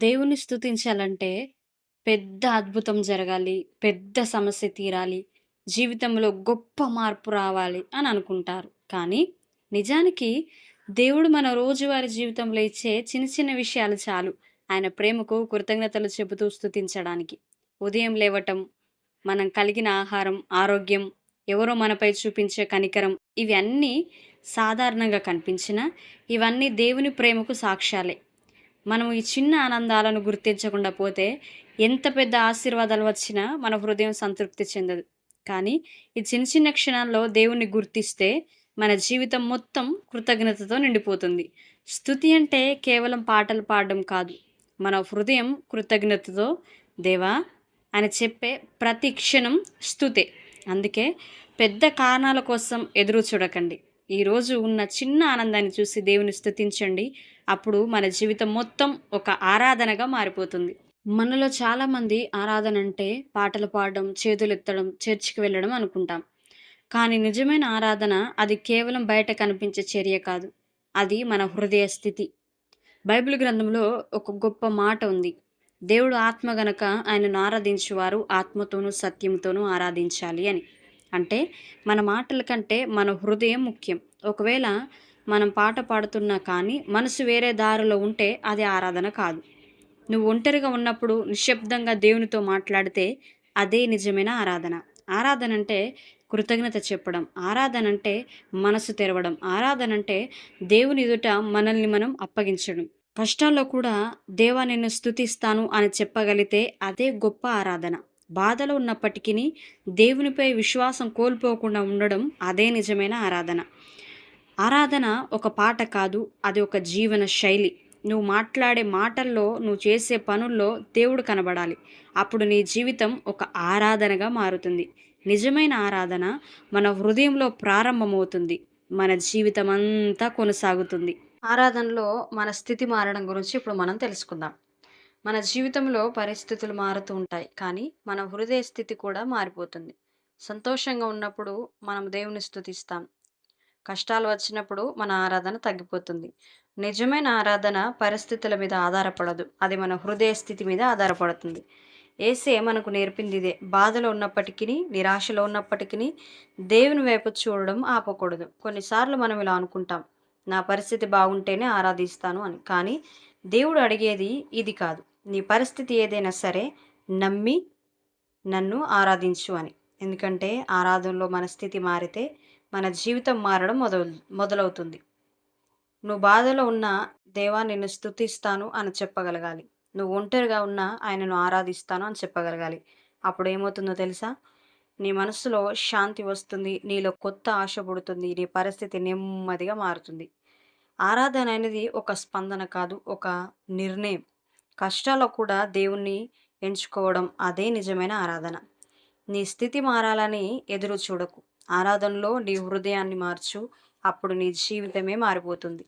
దేవుని స్తుతించాలంటే పెద్ద అద్భుతం జరగాలి, పెద్ద సమస్య తీరాలి, జీవితంలో గొప్ప మార్పు రావాలి అని అనుకుంటారు. కానీ నిజానికి దేవుడు మన రోజువారీ జీవితంలో ఇచ్చే చిన్న చిన్న విషయాలు చాలు ఆయన ప్రేమకు కృతజ్ఞతలు చెబుతూ స్తుతించడానికి. ఉదయం లేవటం, మనం కలిగిన ఆహారం, ఆరోగ్యం, ఎవరో మనపై చూపించే కనికరం ఇవి అన్నీ సాధారణంగా కనిపించినా ఇవన్నీ దేవుని ప్రేమకు సాక్ష్యాలే. మనం ఈ చిన్న ఆనందాలను గుర్తించకుండా పోతే ఎంత పెద్ద ఆశీర్వాదాలు వచ్చినా మన హృదయం సంతృప్తి చెందదు. కానీ ఈ చిన్న చిన్న క్షణాల్లో దేవుణ్ణి గుర్తిస్తే మన జీవితం మొత్తం కృతజ్ఞతతో నిండిపోతుంది. స్తుతి అంటే కేవలం పాటలు పాడడం కాదు. మన హృదయం కృతజ్ఞతతో దేవా అని చెప్పే ప్రతి క్షణం స్తుతే. అందుకే పెద్ద కారణాల కోసం ఎదురు చూడకండి. ఈరోజు ఉన్న చిన్న ఆనందాన్ని చూసి దేవుని స్తుతించండి. అప్పుడు మన జీవితం మొత్తం ఒక ఆరాధనగా మారిపోతుంది. మనలో చాలామంది ఆరాధన అంటే పాటలు పాడడం, చేతులెత్తడం, చర్చికి వెళ్ళడం అనుకుంటాం. కానీ నిజమైన ఆరాధన అది కేవలం బయట కనిపించే చర్య కాదు. అది మన హృదయ స్థితి. బైబిల్ గ్రంథంలో ఒక గొప్ప మాట ఉంది. దేవుడు ఆత్మ గనక ఆయనను ఆరాధించువారు ఆత్మతోనూ, సత్యంతోనూ ఆరాధించాలి అని. అంటే మన మాటల కంటే మన హృదయం ముఖ్యం. ఒకవేళ మనం పాట పాడుతున్నా కానీ మనసు వేరే దారిలో ఉంటే అది ఆరాధన కాదు. నువ్వు ఒంటరిగా ఉన్నప్పుడు నిశ్శబ్దంగా దేవునితో మాట్లాడితే అదే నిజమైన ఆరాధన. ఆరాధన అంటే కృతజ్ఞత చెప్పడం. ఆరాధన అంటే మనసు తెరవడం. ఆరాధన అంటే దేవుని ఎదుట మనల్ని మనం అప్పగించడం. కష్టాల్లో కూడా దేవా నిన్ను స్తుతిస్తాను అని చెప్పగలిగితే అదే గొప్ప ఆరాధన. బాధలో ఉన్నప్పటికీ దేవునిపై విశ్వాసం కోల్పోకుండా ఉండడం అదే నిజమైన ఆరాధన. ఆరాధన ఒక పాట కాదు, అది ఒక జీవన శైలి. నువ్వు మాట్లాడే మాటల్లో, నువ్వు చేసే పనుల్లో దేవుడు కనబడాలి. అప్పుడు నీ జీవితం ఒక ఆరాధనగా మారుతుంది. నిజమైన ఆరాధన మన హృదయంలో ప్రారంభమవుతుంది. మన జీవితమంతా కొనసాగుతుంది. ఆరాధనలో మన స్థితి మారడం గురించి ఇప్పుడు మనం తెలుసుకుందాం. మన జీవితంలో పరిస్థితులు మారుతూ ఉంటాయి. కానీ మన హృదయ స్థితి కూడా మారిపోతుంది. సంతోషంగా ఉన్నప్పుడు మనం దేవుని స్తుతిస్తాం. కష్టాలు వచ్చినప్పుడు మన ఆరాధన తగ్గిపోతుంది. నిజమైన ఆరాధన పరిస్థితుల మీద ఆధారపడదు. అది మన హృదయ స్థితి మీద ఆధారపడుతుంది. యేసే మనకు నేర్పింది ఇదే. బాధలో ఉన్నప్పటికిని, నిరాశలో ఉన్నప్పటికిని దేవుని వైపు చూడడం ఆపకూడదు. కొన్నిసార్లు మనం ఇలా అనుకుంటాం. నా పరిస్థితి బాగుంటేనే ఆరాధిస్తాను అని. కానీ దేవుడు అడిగేది ఇది కాదు. నీ పరిస్థితి ఏదైనా సరే నమ్మి నన్ను ఆరాధించు అని. ఎందుకంటే ఆరాధనలో మన స్థితి మారితే మన జీవితం మారడం మొదలవుతుంది. నువ్వు బాధలో ఉన్నా దేవా నిన్ను స్తుతిస్తాను అని చెప్పగలగాలి. నువ్వు ఒంటరిగా ఉన్నా ఆయనను ఆరాధిస్తాను అని చెప్పగలగాలి. అప్పుడు ఏమవుతుందో తెలుసా? నీ మనసులో శాంతి వస్తుంది. నీలో కొత్త ఆశ పుడుతుంది. నీ పరిస్థితి నెమ్మదిగా మారుతుంది. ఆరాధన అనేది ఒక స్పందన కాదు, ఒక నిర్ణయం. కష్టాల్లో కూడా దేవుణ్ణి ఎంచుకోవడం అదే నిజమైన ఆరాధన. నీ స్థితి మారాలని ఎదురు చూడకు. ఆరాధనలో నీ హృదయాన్ని మార్చు. అప్పుడు నీ జీవితమే మారిపోతుంది.